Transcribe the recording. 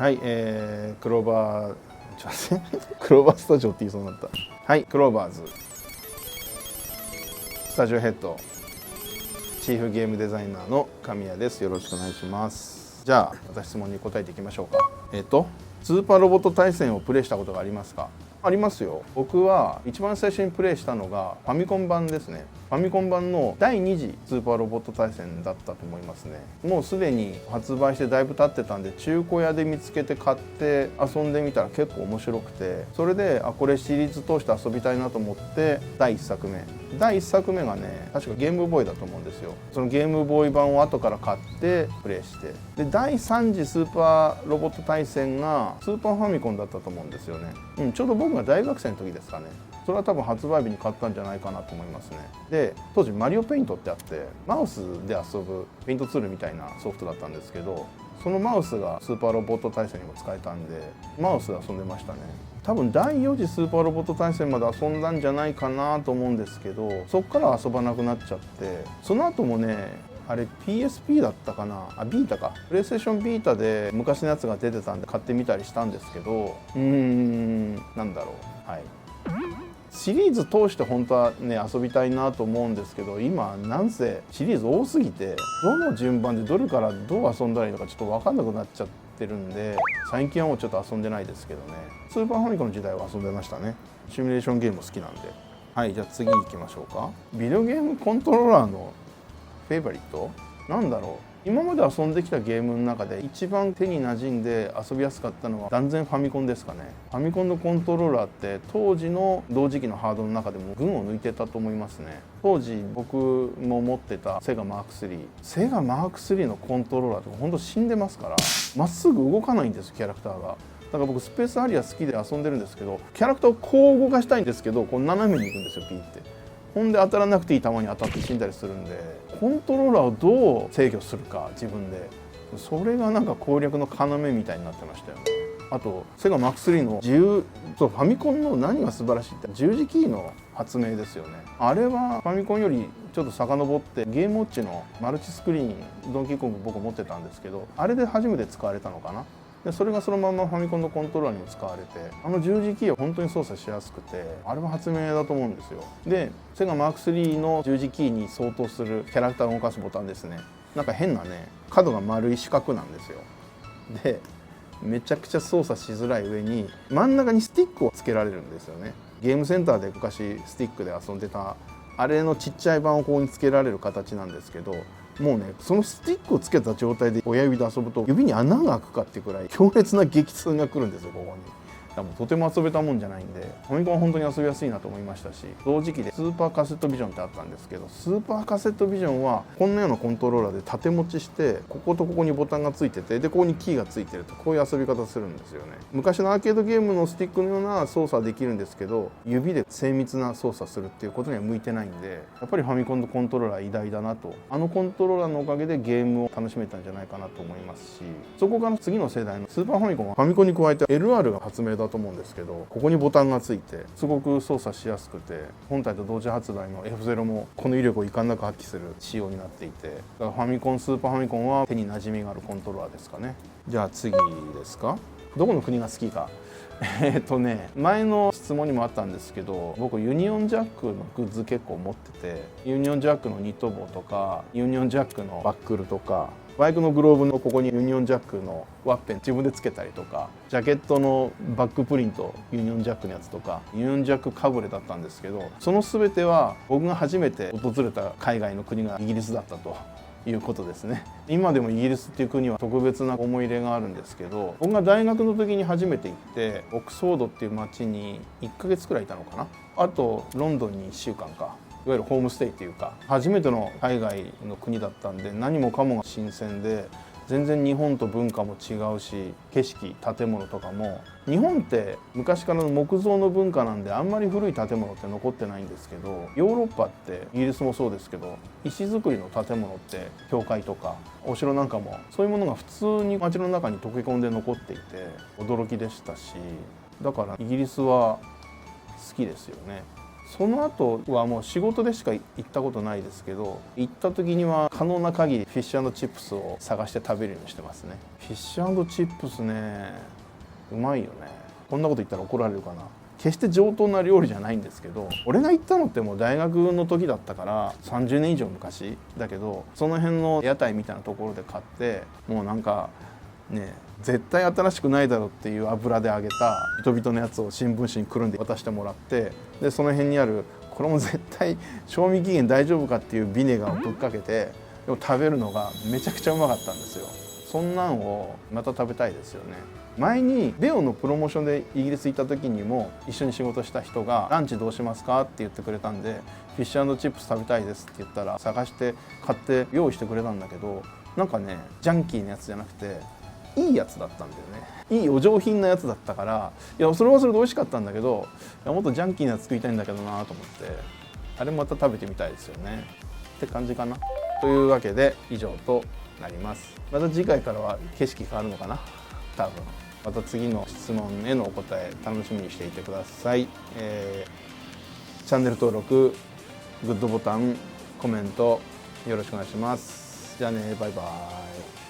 はい、クローバーちょっと待ってクローバースタジオって言いそうになった。はい、クローバーズスタジオヘッドチーフゲームデザイナーの神谷です。よろしくお願いします。じゃあ私質問に答えていきましょうか。スーパーロボット対戦をプレイしたことがありますか？ありますよ。僕は一番最初にプレイしたのがファミコン版ですね。ファミコン版の第2次スーパーロボット対戦だったと思いますね。もうすでに発売してだいぶ経ってたんで、中古屋で見つけて買って遊んでみたら結構面白くて、それでこれシリーズ通して遊びたいなと思って第1作目がね、確かゲームボーイだと思うんですよ。そのゲームボーイ版を後から買ってプレイして、で第3次スーパーロボット対戦がスーパーファミコンだったと思うんですよね。ちょうど僕が大学生の時ですかね。それは多分発売日に買ったんじゃないかなと思いますね。で当時マリオペイントってあって、マウスで遊ぶペイントツールみたいなソフトだったんですけど、そのマウスがスーパーロボット対戦にも使えたんでマウスで遊んでましたね。多分第4次スーパーロボット対戦まで遊んだんじゃないかなと思うんですけど、そっから遊ばなくなっちゃって、その後もね、あれ PSP だったかな、ビータか、プレイステーションビータで昔のやつが出てたんで買ってみたりしたんですけど、なんだろう、はい、シリーズ通して本当はね遊びたいなと思うんですけど、今なんせシリーズ多すぎて、どの順番でどれからどう遊んだらいいのかちょっと分かんなくなっちゃってるんで、最近はもうちょっと遊んでないですけどね。スーパーファミコンの時代は遊んでましたね。シミュレーションゲーム好きなんで。はい、じゃあ次行きましょうか。ビデオゲームコントローラーのフェイバリットなんだろう。今まで遊んできたゲームの中で一番手に馴染んで遊びやすかったのは断然ファミコンですかね。ファミコンのコントローラーって当時の同時期のハードの中でも群を抜いてたと思いますね。当時僕も持ってたセガマーク3のコントローラーってほんと死んでますから、まっすぐ動かないんですよ、キャラクターが。だから僕スペースアリア好きで遊んでるんですけど、キャラクターをこう動かしたいんですけど、こう斜めに行くんですよ、ピーって。ほんで当たらなくていい球に当たって死んだりするんで、コントローラーをどう制御するか自分で、それがなんか攻略の要みたいになってましたよね。あとセガマーク3のファミコンの何が素晴らしいって十字キーの発明ですよね。あれはファミコンよりちょっと遡ってゲームウォッチのマルチスクリーンドンキーコング僕持ってたんですけど、あれで初めて使われたのかな。でそれがそのままファミコンのコントローラーにも使われて、十字キーは本当に操作しやすくて、あれは発明だと思うんですよ。でセガマーク3の十字キーに相当するキャラクターを動かすボタンですね。なんか変なね、角が丸い四角なんですよ。でめちゃくちゃ操作しづらい上に真ん中にスティックをつけられるんですよね。ゲームセンターで昔スティックで遊んでたあれのちっちゃい版をここにつけられる形なんですけど、もうね、そのスティックをつけた状態で親指で遊ぶと指に穴が開くかっていうくらい強烈な激痛が来るんですよ、ここに。とても遊べたもんじゃないんで、ファミコンは本当に遊びやすいなと思いましたし、同時期でスーパーカセットビジョンってあったんですけど、スーパーカセットビジョンはこんなようなコントローラーで縦持ちして、こことここにボタンがついてて、でここにキーがついてると、こういう遊び方するんですよね。昔のアーケードゲームのスティックのような操作できるんですけど、指で精密な操作するっていうことには向いてないんで、やっぱりファミコンのコントローラー偉大だなと。コントローラーのおかげでゲームを楽しめたんじゃないかなと思いますし、そこから次の世代のスーパーファミコンはファミコンに加えて LR が発明だと思うんですけど、ここにボタンがついてすごく操作しやすくて、本体と同時発売の F0 もこの威力を遺憾なく発揮する仕様になっていて、だからファミコンスーパーファミコンは手に馴染みがあるコントローラーですかね。じゃあ次ですか。どこの国が好きか。前の質問にもあったんですけど、僕ユニオンジャックのグッズ結構持ってて、ユニオンジャックのニット帽とかユニオンジャックのバックルとか、バイクのグローブのここにユニオンジャックのワッペン自分でつけたりとか、ジャケットのバックプリントユニオンジャックのやつとか、ユニオンジャックかぶれだったんですけど、その全ては僕が初めて訪れた海外の国がイギリスだったということですね。今でもイギリスっていう国は特別な思い入れがあるんですけど、僕が大学の時に初めて行ってオックスフォードっていう町に1ヶ月くらいいたのかな。あとロンドンに1週間か、いわゆるホームステイっていうか、初めての海外の国だったんで、何もかもが新鮮で、全然日本と文化も違うし、景色建物とかも、日本って昔からの木造の文化なんであんまり古い建物って残ってないんですけど、ヨーロッパってイギリスもそうですけど、石造りの建物って教会とかお城なんかもそういうものが普通に街の中に溶け込んで残っていて驚きでしたし、だからイギリスは好きですよね。その後はもう仕事でしか行ったことないですけど、行った時には可能な限りフィッシュ&チップスを探して食べるようにしてますね。フィッシュ&チップスね、うまいよね。こんなこと言ったら怒られるかな。決して上等な料理じゃないんですけど、俺が行ったのってもう大学の時だったから30年以上昔だけど、その辺の屋台みたいなところで買って、もうなんかね、絶対新しくないだろうっていう油で揚げたビトビトのやつを新聞紙にくるんで渡してもらって、でその辺にあるこれも絶対賞味期限大丈夫かっていうビネガーをぶっかけて、でも食べるのがめちゃくちゃうまかったんですよ。そんなんをまた食べたいですよね。前にレオのプロモーションでイギリス行った時にも一緒に仕事した人が「ランチどうしますか?」って言ってくれたんで「フィッシュ&チップス食べたいです」って言ったら探して買って用意してくれたんだけど、なんかねジャンキーなやつじゃなくていいやつだったんだよね。いいお上品なやつだったから、いやそれはそれで美味しかったんだけど、いやもっとジャンキーなやつ作りたいんだけどなと思って、あれまた食べてみたいですよねって感じかな。というわけで以上となります。また次回からは景色変わるのかな、多分。また次の質問へのお答え楽しみにしていてください。チャンネル登録、グッドボタン、コメントよろしくお願いします。じゃあね、バイバイ。